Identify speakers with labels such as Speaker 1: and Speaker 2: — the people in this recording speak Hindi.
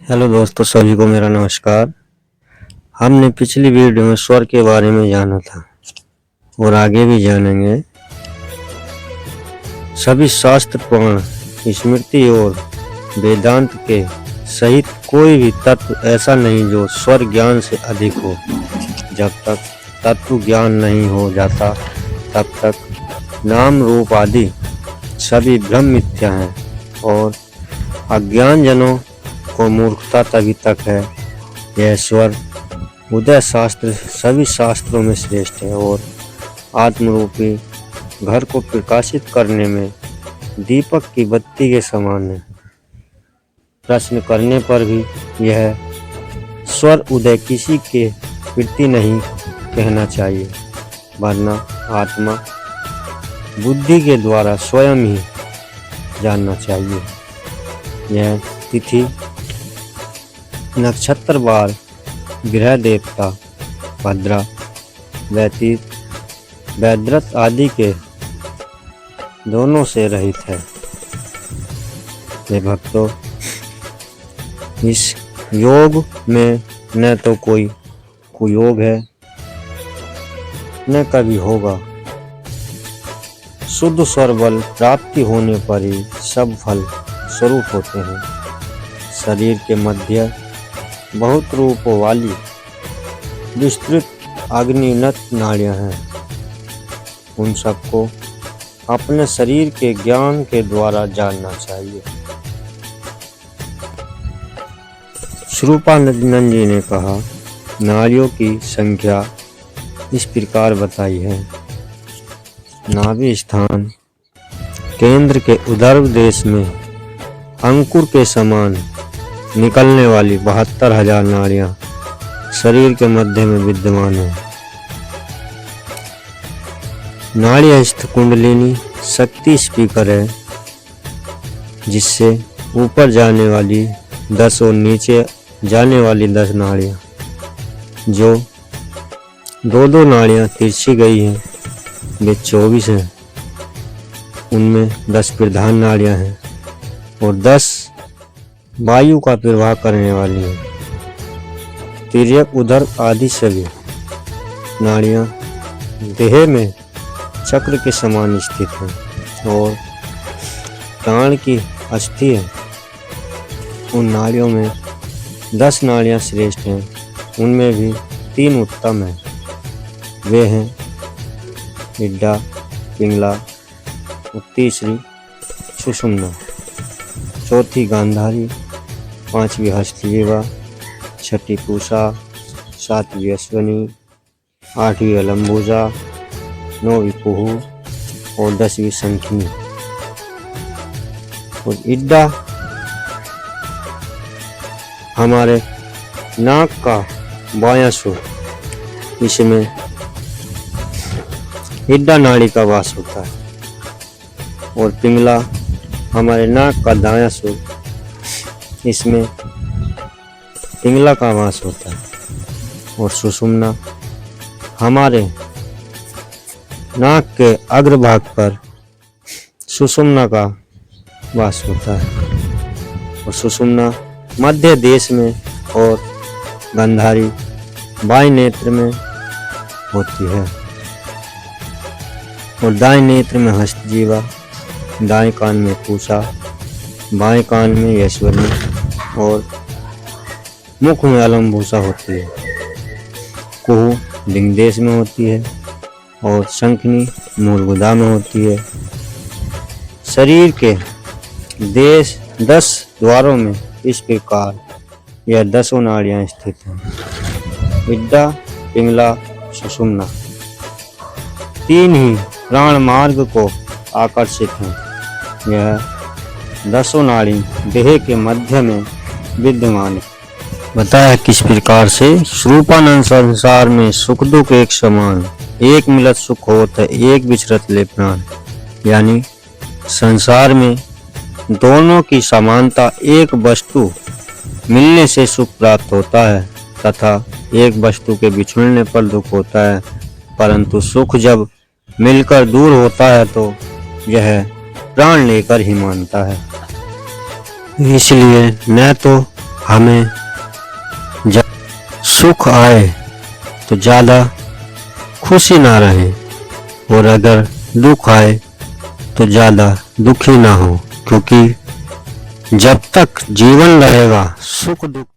Speaker 1: हेलो दोस्तों, सभी को मेरा नमस्कार। हमने पिछली वीडियो में स्वर के बारे में जाना था और आगे भी जानेंगे। सभी शास्त्र, पुराण, स्मृति और वेदांत के सहित कोई भी तत्व ऐसा नहीं जो स्वर ज्ञान से अधिक हो। जब तक तत्व ज्ञान नहीं हो जाता तब तक नाम रूप आदि सभी भ्रम मिथ्या हैं और अज्ञान जनों को मूर्खता तभी तक है। यह स्वर उदय शास्त्र सभी शास्त्रों में श्रेष्ठ है और आत्मरूपी घर को प्रकाशित करने में दीपक की बत्ती के समान है। प्रश्न करने पर भी यह स्वर उदय किसी के प्रति नहीं कहना चाहिए, वरना आत्मा बुद्धि के द्वारा स्वयं ही जानना चाहिए। यह तिथि, नक्षत्रवार, ग्रह देवता, भद्रा, व्यतीत, वैद्रत आदि के दोनों से रहित है। हे भक्तों, इस योग में न तो कोई कुयोग है न कभी होगा। शुद्ध स्वर बल प्राप्ति होने पर ही सब फल स्वरूप होते हैं। शरीर के मध्य बहुत रूपों वाली विस्तृत अग्निनत नाड़ियां हैं। उन सबको अपने शरीर के ज्ञान के द्वारा जानना चाहिए। स्वरूपानंद जी ने कहा, नाड़ियों की संख्या इस प्रकार बताई है। नाभि स्थान केंद्र के उदर देश में अंकुर के समान निकलने वाली 72,000 नाड़ियां शरीर के मध्य में विद्यमान है। नाड़ीस्थ कुंडलिनी शक्ति स्पीकर है, जिससे ऊपर जाने वाली 10 और नीचे जाने वाली 10 नाड़ियां, जो दो नाड़ियां तिरछी गई हैं, वे 24 हैं। उनमें 10 प्रधान नाड़ियां हैं और 10 वायु का प्रवाह करने वाली है। तिर्यक, उदर आदि सभी नाड़ियां देह में चक्र के समान स्थित हैं और प्राण की अस्थि है। उन नाड़ियों में 10 नाड़ियां श्रेष्ठ हैं। उनमें भी 3 उत्तम हैं। वे हैं इड्डा, पिंगला और तीसरी सुषुम्ना, चौथी गांधारी, 5वीं हस्तजीवा, 6ठी पूषा, 7वीं अश्वनी, 8वीं अलम्बुजा, 9वीं कुहू और 10वीं शंखिनी। और इड्डा हमारे नाक का बायां सुर, इसमें इड्डा नाड़ी का वास होता है। और पिंगला हमारे नाक का दायां सुर, इसमें पिंगला का वास होता है। और सुषुम्ना हमारे नाक के अग्रभाग पर सुषुम्ना का वास होता है। और सुषुम्ना मध्य देश में और गांधारी बाएं नेत्र में होती है। और दाएं नेत्र में हस्तजीवा, दाएं कान में पूषा, बाएं कान में यशवनी और मुख में अलम्बुसा होती है। कुहू लिंग देश में होती है और शंखनी मूलगुदा में होती है। शरीर के देश 10 द्वारों में इस प्रकार यह 10 नाड़ियां स्थित हैं। इड्डा, पिंगला, सुषुम्ना 3 ही प्राण मार्ग को आकर्षित हैं। यह 10 नाड़ी देह के मध्य में विद्यमान है। बताया किस प्रकार से। स्वरूपानंद संसार में सुख दुख एक समान, एक मिलत सुख होत है, एक विचरत ले प्राण। यानी संसार में दोनों की समानता, एक वस्तु मिलने से सुख प्राप्त होता है तथा एक वस्तु के बिछुड़ने पर दुख होता है। परंतु सुख जब मिलकर दूर होता है तो यह प्राण लेकर ही मानता है। इसलिए न तो हमें जब सुख आए तो ज़्यादा खुशी ना रहे, और अगर दुख आए तो ज़्यादा दुखी ना हो, क्योंकि जब तक जीवन रहेगा सुख दुख